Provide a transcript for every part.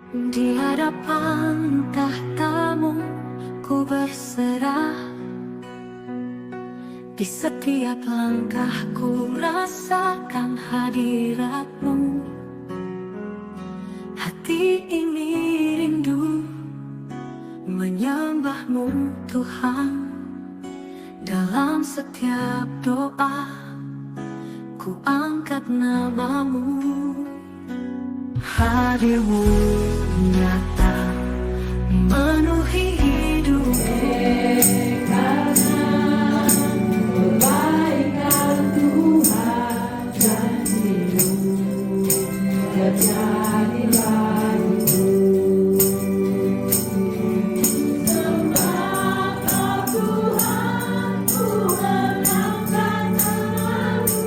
Di hadapan tahtamu ku berserah. Di setiap langkahku rasakan hadiratmu. Hati ini rindu menyembahmu Tuhan. Dalam setiap doa ku angkat namamu. Hadirmu nyata memenuhi hidupku. Kebaikan Tuhan dan hidup terjadi bagiku. Sembah Kau Tuhan, ku menangkan namamu.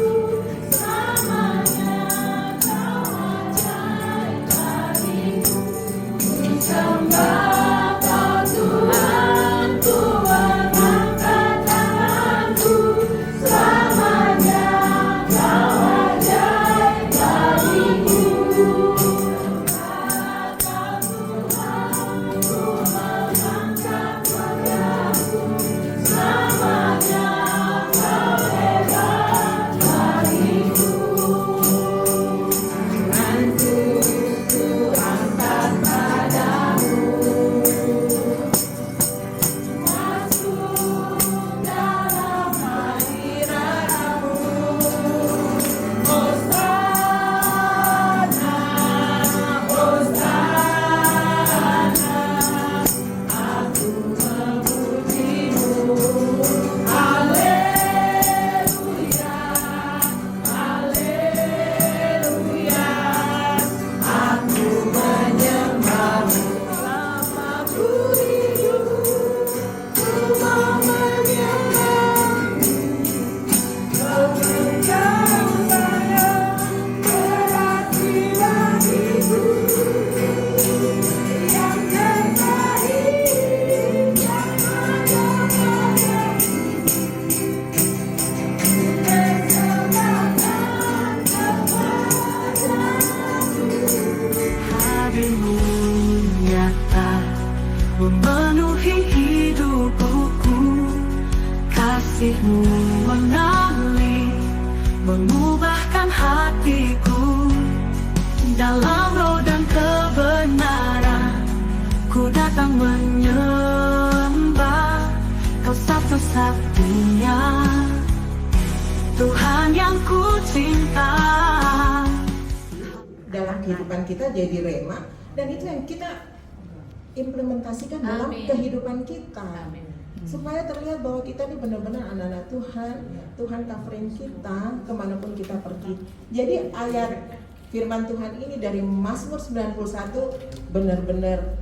Selamanya Kau ajaib bagiku. Sembah Kau Tuhan, ku menangkan namamu. Selamanya Kau ajaib bagiku. Sembah Kau Tuhan, ku mengangkat wajahku. Selamanya Kau hebat bagiku. Tanganku ku angkat padamu. Masuk dalam hadiratmu. Hosana, Hosana, aku memujimu. Haleluya, haleluya, aku menyembahmu. Selama ku hidup, ku mau menyembahmu. Engkau sayang berarti bagiku. Yang terbaik yang ada padaku. Persembahkan kepadamu. Hadirmu nyata memenuhi hidupku. Kasihmu mengalir, mengubahkan hatiku. Dalam roh dan kebenaran ku datang menyembah. Kau satu-satunya Tuhan yang ku cinta. Dalam kehidupan kita jadi rema, dan itu yang kita implementasikan dalam kehidupan kita, supaya terlihat bahwa kita ini benar-benar anak-anak Tuhan. Tuhan covering kita kemanapun kita pergi. Jadi ayat firman Tuhan ini dari Mazmur 91 benar-benar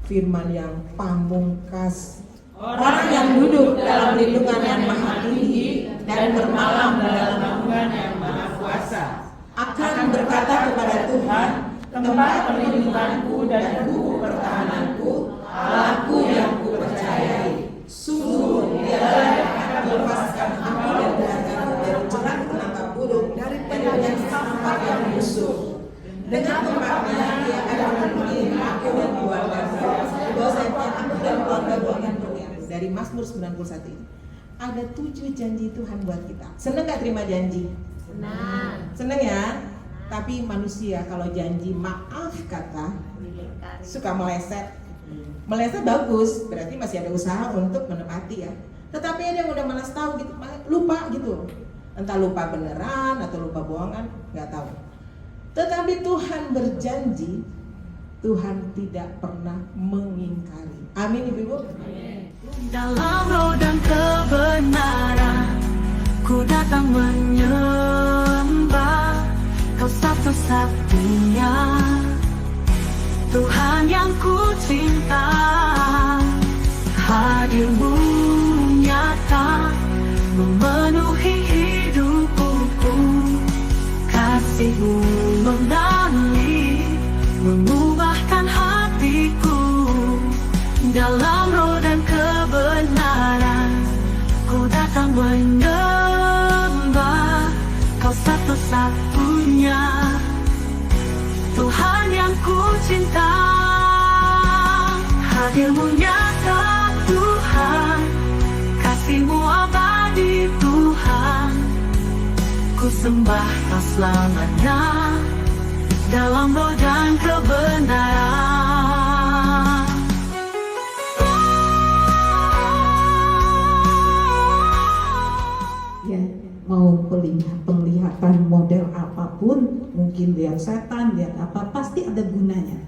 firman yang pamungkas. Orang yang duduk dalam lindungan yang maha tinggi dan bermalam dalam naungan yang maha kuasa akan berkata kepada Tuhan, tempat perlindunganku dan buku pertahananku, Allahku yang kupercayai. Sungguh Dialah yang akan melepaskan aku dan dagangku dari jerat penangkap burung, dari penyakit sampah yang musuh. Dengan tempatnya Dia akan mengirim aku dan keluargaku. Bahwa sayapnya aku dan keluargaku akan berlian. Dari Mazmur 91 ini ada 7 janji Tuhan buat kita. Seneng gak terima janji? Seneng ya? Tapi manusia kalau janji maaf kata suka meleset. Meleset bagus, berarti masih ada usaha untuk menepati ya. Tetapi ada yang udah malas tahu gitu, lupa gitu. Entah lupa beneran atau lupa bohongan, nggak tahu. Tetapi Tuhan berjanji, Tuhan tidak pernah mengingkari. Amin Ibu-ibu. Dalam roh dan kebenaran ku datang menyembah. Kau satu-satunya Tuhan yang ku cinta. Hadirmu nyata memenuhi hidupku. Kasihmu mengalir, mengubahkan hatiku. Dalam roh dan kebenaran ku datang menyembah. Kau satu-satunya Tuhan yang ku cinta. Adil-Mu nyata Tuhan, kasih-Mu abadi Tuhan. Ku sembah Kau selamanya dalam roh dan kebenaran. Ya, mau penglihatan model apapun, mungkin lihat setan, lihat apa, pasti ada gunanya.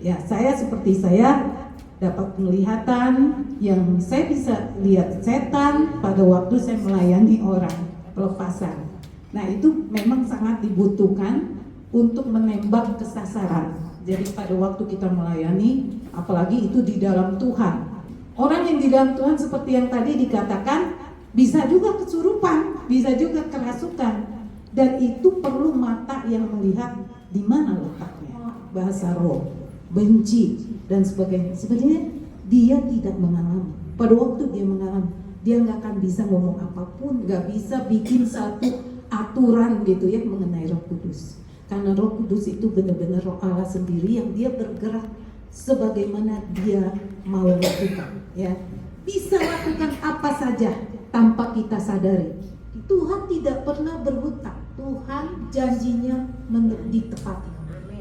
Ya, saya seperti saya dapat penglihatan yang saya bisa lihat setan pada waktu saya melayani orang pelepasan. Nah, itu memang sangat dibutuhkan untuk menembak ke sasaran. Jadi pada waktu kita melayani, apalagi itu di dalam Tuhan. Orang yang di dalam Tuhan seperti yang tadi dikatakan, bisa juga kesurupan, bisa juga kerasukan. Dan itu perlu mata yang melihat di mana letaknya. Bahasa roh, benci, dan sebagainya. Sebenarnya dia tidak mengalami. Pada waktu dia mengalami, dia nggak akan bisa ngomong apapun, nggak bisa bikin satu aturan gitu ya mengenai Roh Kudus. Karena Roh Kudus itu benar-benar Roh Allah sendiri yang dia bergerak sebagaimana dia mau lakukan, ya. Bisa lakukan apa saja tanpa kita sadari. Tuhan tidak pernah berhutang. Tuhan janjinya ditepati.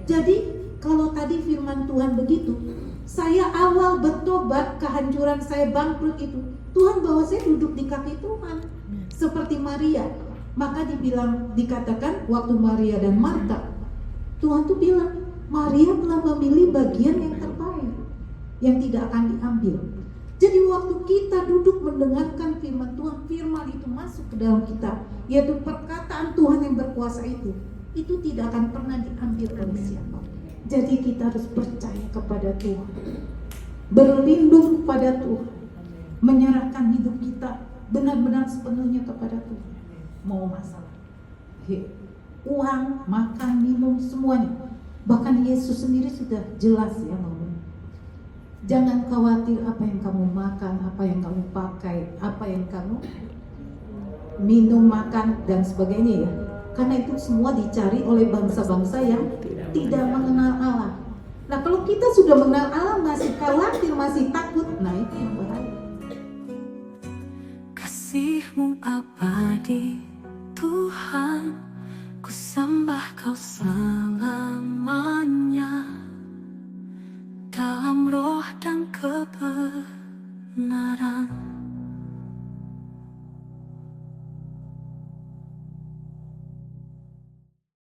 Jadi kalau tadi firman Tuhan begitu, saya awal bertobat, kehancuran saya bangkrut itu, Tuhan bawa saya duduk di kaki Tuhan seperti Maria. Maka dikatakan waktu Maria dan Marta, Tuhan tuh bilang, Maria telah memilih bagian yang terbaik, yang tidak akan diambil. Jadi waktu kita duduk mendengarkan firman Tuhan, firman itu masuk ke dalam kita, yaitu perkataan Tuhan yang berkuasa itu tidak akan pernah diambil oleh siapa. Jadi kita harus percaya kepada Tuhan, berlindung kepada Tuhan, menyerahkan hidup kita benar-benar sepenuhnya kepada Tuhan. Mau masalah uang, makan, minum, semuanya. Bahkan Yesus sendiri sudah jelas ya ngomong, jangan khawatir apa yang kamu makan, apa yang kamu pakai, apa yang kamu minum, makan, dan sebagainya ya. Karena itu semua dicari oleh bangsa-bangsa yang tidak mengenal Allah. Nah kalau kita sudah mengenal Allah masih khawatir, masih takut, nah itu yang bahaya. Kasih-Mu abadi Tuhan, ku sembah Kau